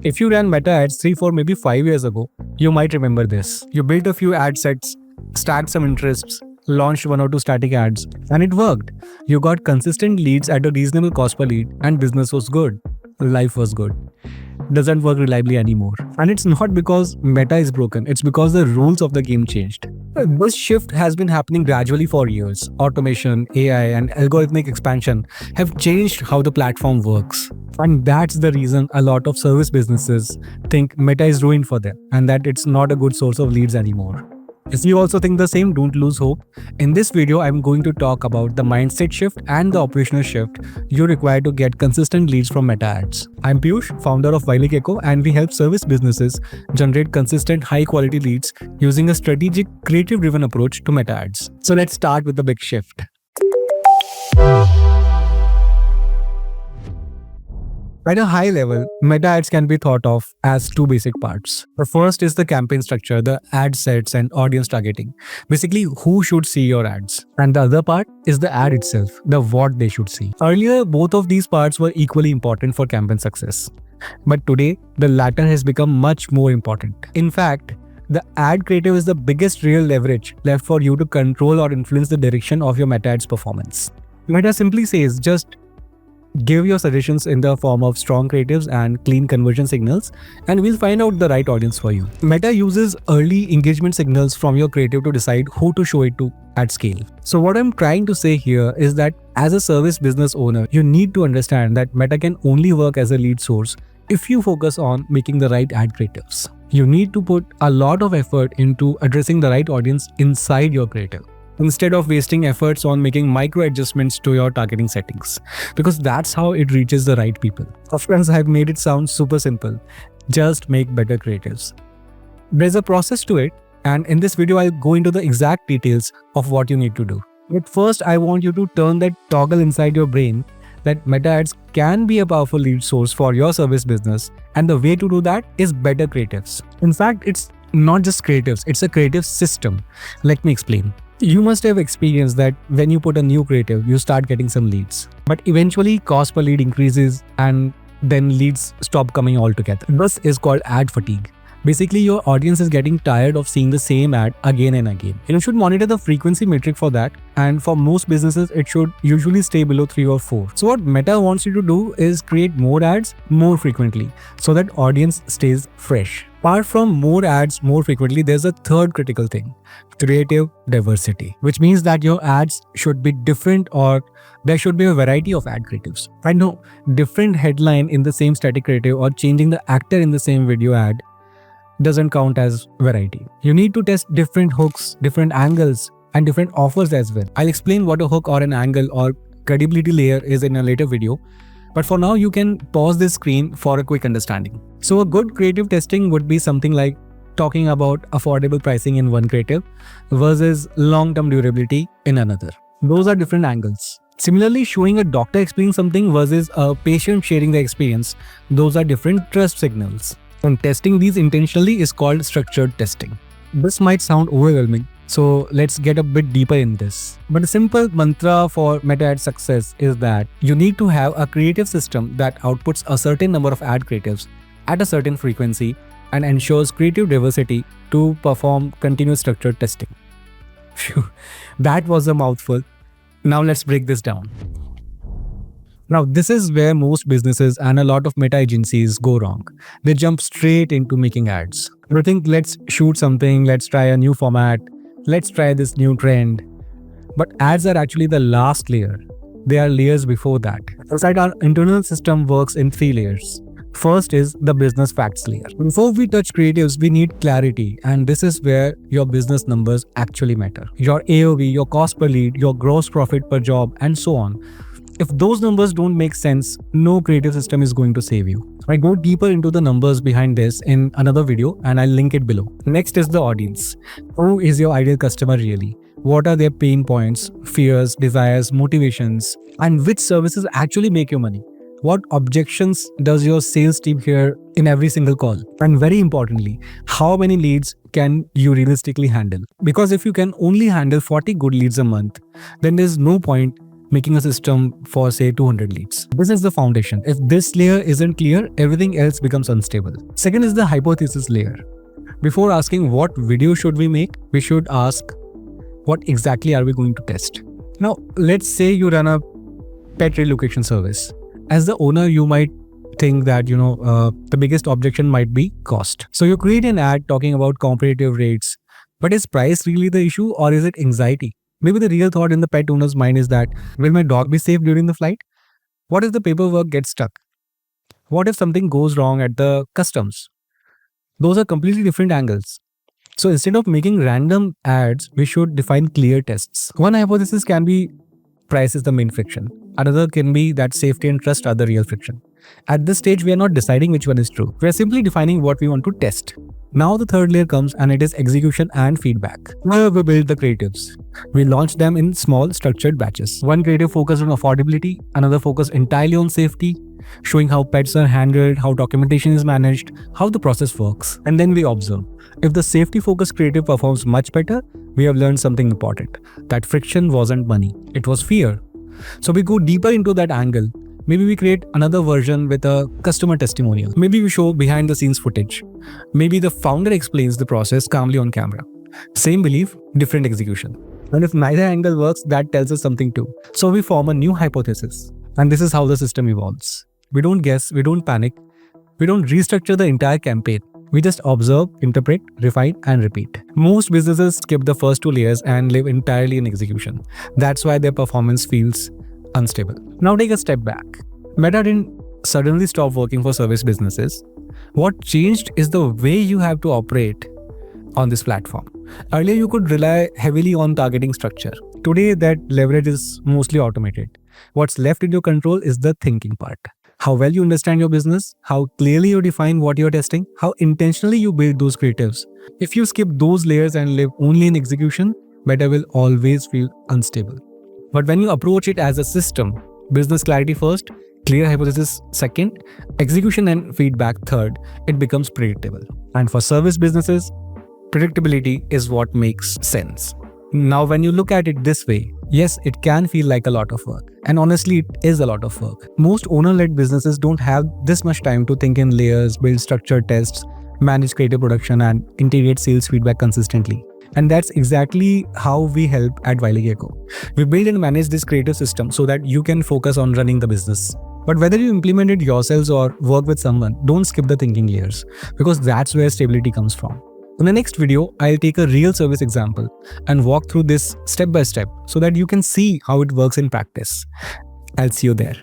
If you ran Meta ads 3, 4, maybe 5 years ago, you might remember this. You built a few ad sets, stacked some interests, launched 1 or 2 static ads, and it worked. You got consistent leads at a reasonable cost per lead, and business was good. Life was good. Doesn't work reliably anymore. And it's not because Meta is broken, it's because the rules of the game changed. This shift has been happening gradually for years. Automation, AI, and algorithmic expansion have changed how the platform works. And that's the reason a lot of service businesses think Meta is ruined for them and that it's not a good source of leads anymore. If you also think the same, don't lose hope. In this video, I'm going to talk about the mindset shift and the operational shift you require to get consistent leads from Meta ads. I'm Piyush, founder of Wiley Gecko, and we help service businesses generate consistent, high-quality leads using a strategic, creative-driven approach to Meta ads. So let's start with the big shift. At a high level, Meta ads can be thought of as 2 basic parts. The first is the campaign structure, the ad sets and audience targeting. Basically, who should see your ads. And the other part is the ad itself, the what they should see. Earlier, both of these parts were equally important for campaign success. But today, the latter has become much more important. In fact, the ad creative is the biggest real leverage left for you to control or influence the direction of your Meta ads performance. Meta simply says just give your suggestions in the form of strong creatives and clean conversion signals, and we'll find out the right audience for you. Meta uses early engagement signals from your creative to decide who to show it to at scale. So what I'm trying to say here is that as a service business owner, you need to understand that Meta can only work as a lead source if you focus on making the right ad creatives. You need to put a lot of effort into addressing the right audience inside your creative, instead of wasting efforts on making micro adjustments to your targeting settings, because that's how it reaches the right people. Of course, I've made it sound super simple. Just make better creatives. There's a process to it, and in this video, I'll go into the exact details of what you need to do. But first, I want you to turn that toggle inside your brain that Meta ads can be a powerful lead source for your service business, and the way to do that is better creatives. In fact, it's not just creatives, it's a creative system. Let me explain. You must have experienced that when you put a new creative, you start getting some leads. But eventually, cost per lead increases and then leads stop coming altogether. This is called ad fatigue. Basically, your audience is getting tired of seeing the same ad again and again. You should monitor the frequency metric for that, and for most businesses, it should usually stay below 3 or 4. So what Meta wants you to do is create more ads more frequently so that audience stays fresh. Apart from more ads more frequently, there's a third critical thing: creative diversity, which means that your ads should be different, or there should be a variety of ad creatives. I know different headline in the same static creative or changing the actor in the same video ad doesn't count as variety. You need to test different hooks, different angles, and different offers as well. I'll explain what a hook or an angle or credibility layer is in a later video. But for now, you can pause this screen for a quick understanding. So a good creative testing would be something like talking about affordable pricing in one creative versus long-term durability in another. Those are different angles. Similarly, showing a doctor explaining something versus a patient sharing the experience, those are different trust signals. And testing these intentionally is called structured testing. This might sound overwhelming, so let's get a bit deeper in this. But a simple mantra for Meta ad success is that you need to have a creative system that outputs a certain number of ad creatives at a certain frequency and ensures creative diversity to perform continuous structured testing. Phew, that was a mouthful. Now let's break this down. Now, this is where most businesses and a lot of Meta agencies go wrong. They jump straight into making ads. They think, let's shoot something, let's try a new format, let's try this new trend. But ads are actually the last layer. They are layers before that. Inside, our internal system works in 3 layers. First is the business facts layer. Before we touch creatives, we need clarity, and this is where your business numbers actually matter. Your AOV, your cost per lead, your gross profit per job, and so on. If those numbers don't make sense, no creative system is going to save you. I go deeper into the numbers behind this in another video, and I'll link it below. Next is the audience. Who is your ideal customer really? What are their pain points, fears, desires, motivations, and which services actually make you money? What objections does your sales team hear in every single call? And very importantly, how many leads can you realistically handle? Because if you can only handle 40 good leads a month, then there's no point making a system for say 200 leads. This is the foundation. If this layer isn't clear, everything else becomes unstable. Second is the hypothesis layer. Before asking what video should we make, we should ask what exactly are we going to test. Now, let's say you run a pet relocation service. As the owner, you might think that, the biggest objection might be cost. So you create an ad talking about competitive rates, but is price really the issue, or is it anxiety? Maybe the real thought in the pet owner's mind is that, will my dog be safe during the flight? What if the paperwork gets stuck? What if something goes wrong at the customs? Those are completely different angles. So instead of making random ads, we should define clear tests. One hypothesis can be price is the main friction. Another can be that safety and trust are the real friction. At this stage, we are not deciding which one is true. We are simply defining what we want to test. Now the third layer comes, and it is execution and feedback. Where we build the creatives. We launch them in small structured batches. One creative focused on affordability, another focused entirely on safety, showing how pets are handled, how documentation is managed, how the process works. And then we observe. If the safety focused creative performs much better, we have learned something important. That friction wasn't money, it was fear. So we go deeper into that angle. Maybe we create another version with a customer testimonial. Maybe we show behind the scenes footage. Maybe the founder explains the process calmly on camera. Same belief, different execution. And if neither angle works, that tells us something too. So we form a new hypothesis. And this is how the system evolves. We don't guess, we don't panic, we don't restructure the entire campaign. We just observe, interpret, refine, and repeat. Most businesses skip the first two layers and live entirely in execution. That's why their performance feels unstable. Now take a step back. Meta didn't suddenly stop working for service businesses. What changed is the way you have to operate on this platform. Earlier, you could rely heavily on targeting structure. Today, that leverage is mostly automated. What's left in your control is the thinking part. How well you understand your business, how clearly you define what you're testing, how intentionally you build those creatives. If you skip those layers and live only in execution, Meta will always feel unstable. But when you approach it as a system, business clarity first, clear hypothesis second, execution and feedback third, it becomes predictable. And for service businesses, predictability is what makes sense. Now, when you look at it this way, yes, it can feel like a lot of work. And honestly, it is a lot of work. Most owner-led businesses don't have this much time to think in layers, build structured tests, manage creative production, and integrate sales feedback consistently. And that's exactly how we help at Wiley Gecko. We build and manage this creative system so that you can focus on running the business. But whether you implement it yourselves or work with someone, don't skip the thinking layers, because that's where stability comes from. In the next video, I'll take a real service example and walk through this step by step so that you can see how it works in practice. I'll see you there.